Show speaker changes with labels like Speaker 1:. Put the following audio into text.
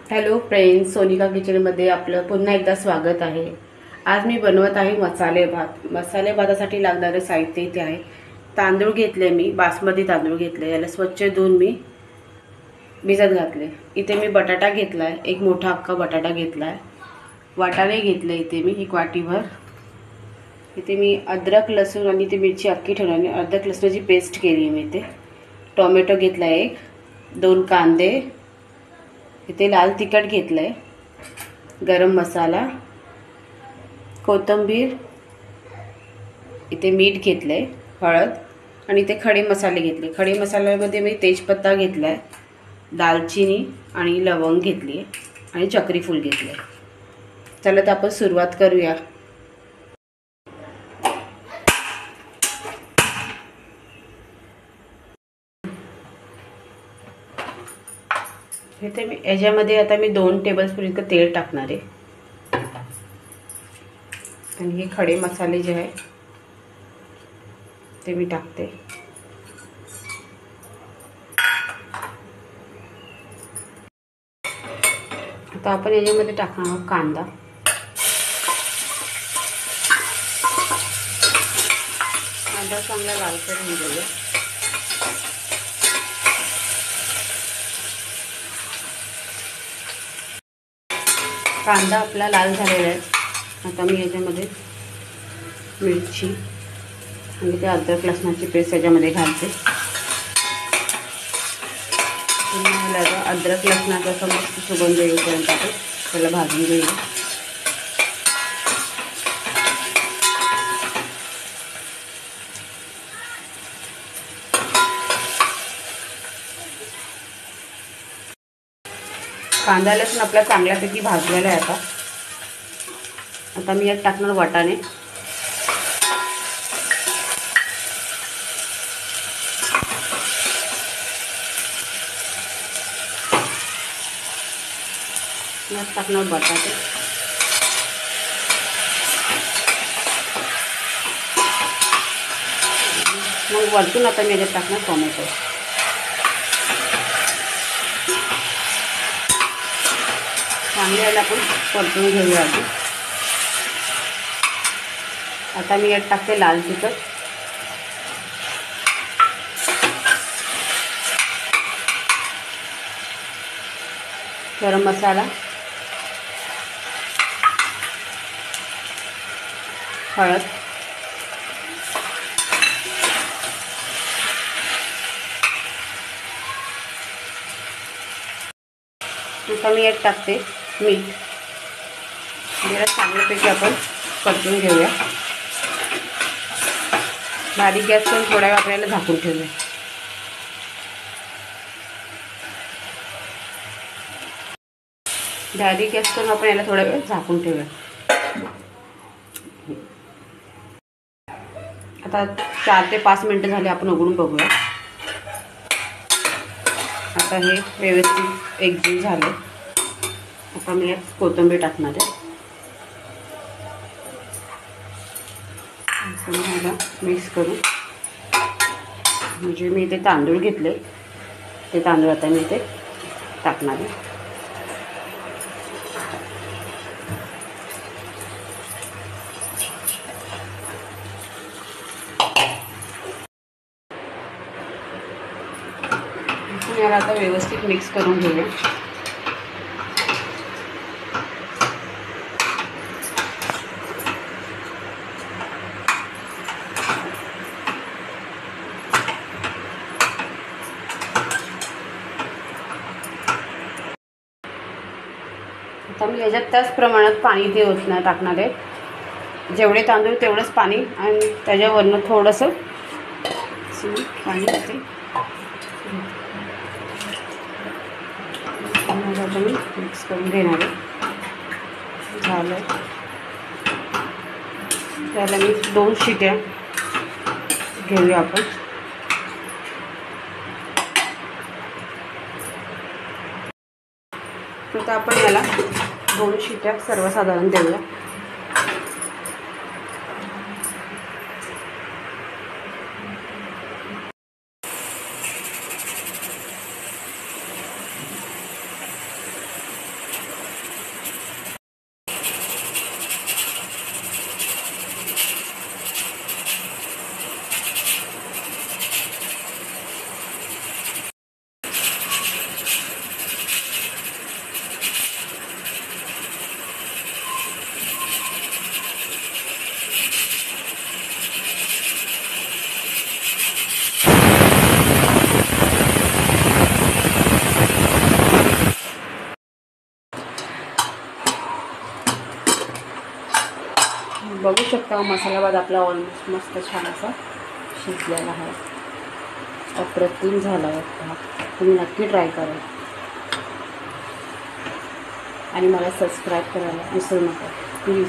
Speaker 1: Hello friends, Sonika किचनमध्ये आपलं पुन्हा एकदा स्वागत आहे। आज मी बनवत आहे मसाले भात। मसाले भातासाठी लागणारे साहित्य इथे आहे। तांदूळ घेतले, मी बासमती तांदूळ घेतले, याला स्वच्छ धुवून मी भिजत घातले। इथे मी बटाटा घेतलाय, एक मोठा अख्खा बटाटा घेतलाय। वाटाणे घेतले इथे मी एक वाटीभर। इथे मी अद्रक लसूण आणि ती मिरची अख्खी ठेवली, अद्रक लसणाची पेस्ट केली मी इथे। टोमॅटो घेतला एक, 2 कांदे, इथे लाल तिखट घेतलंय, गरम मसाला, कोथिंबीर, इथे मीठ घेतलंय, हळद आणि इथे खडे मसाले घेतले। खडे मसाल्यामध्ये मी तेजपत्ता घेतलाय, दालचिनी आणि लवंग घेतली आणि चक्री फूल घेतले। चला तर आपण सुरुवात करूया। इथे मी याच्यामध्ये आता मी 2 टेबलस्पून इतकं तेल टाकणार आहे आणि हे खडे मसाले जे आहे ते मी टाकते। आता आपण याच्यामध्ये टाकणार आहोत कांदा। कांदा चांगला लालसर होऊन जाऊया। कांदा आपला लाल झालेला आहे। आता मी याच्यामध्ये मिरची आणि ते अद्रक लसणाची पेस्ट याच्यामध्ये घालते। पुन्हा अद्रक लसणाचा मस्त सुगंध येईपर्यंत आपण त्याला भाजून घेऊया। कांदा लसूण आपला चांगल्यापैकी भाजलेला आहे। आता मी यात टाकणार वाटाणे। यात टाकणार बटाटे, मग वरतून आता मी याच्यात टाकणार टोमॅटो। चांगले याला आपण परतून घेऊया आधी। आता मी यात टाकते लाल तिखट, गरम मसाला, हळद, आता मी यात टाकते मीठ। जरा चांगल्यापैकी आपण परतून घेऊया। बारीक गॅस करून थोड्या वेळ आपल्याला झाकून ठेवूया। बारीक गॅस करून आपण याला थोडा वेळ झाकून ठेवूया। आता 4 ते 5 मिनिटं झाले, आपण उघडून बघूया। आता हे व्यवस्थित एकजीव झाले। आता मी यात कोथिंबीर टाकणार आहे। ह्याला मिक्स करू। म्हणजे मी इथे तांदूळ घेतले, ते तांदूळ आता मी इथे टाकणार आहे। याला आता व्यवस्थित मिक्स करून घेऊया। आता मी याच्यात त्याच प्रमाणात पाणी ते टाकणार आहे। जेवढे तांदूळ तेवढंच पाणी आणि त्याच्यावरनं थोडंसं पाणी ते मिक्स करून घेणार आहे। झालं, त्याला मी 2 शिट्या घेऊया आपण। आता आपण याला 2 शिट्या सर्वसाधारण देऊया। बघू शकता मसाला भात आपला ऑलमोस्ट मस्त छान असा शिजलेला आहे. अप्रतिम झाला आहे भात. तुम्ही नक्की ट्राय करा आणि मला सबस्क्राईब करायला विसरू नका प्लीज.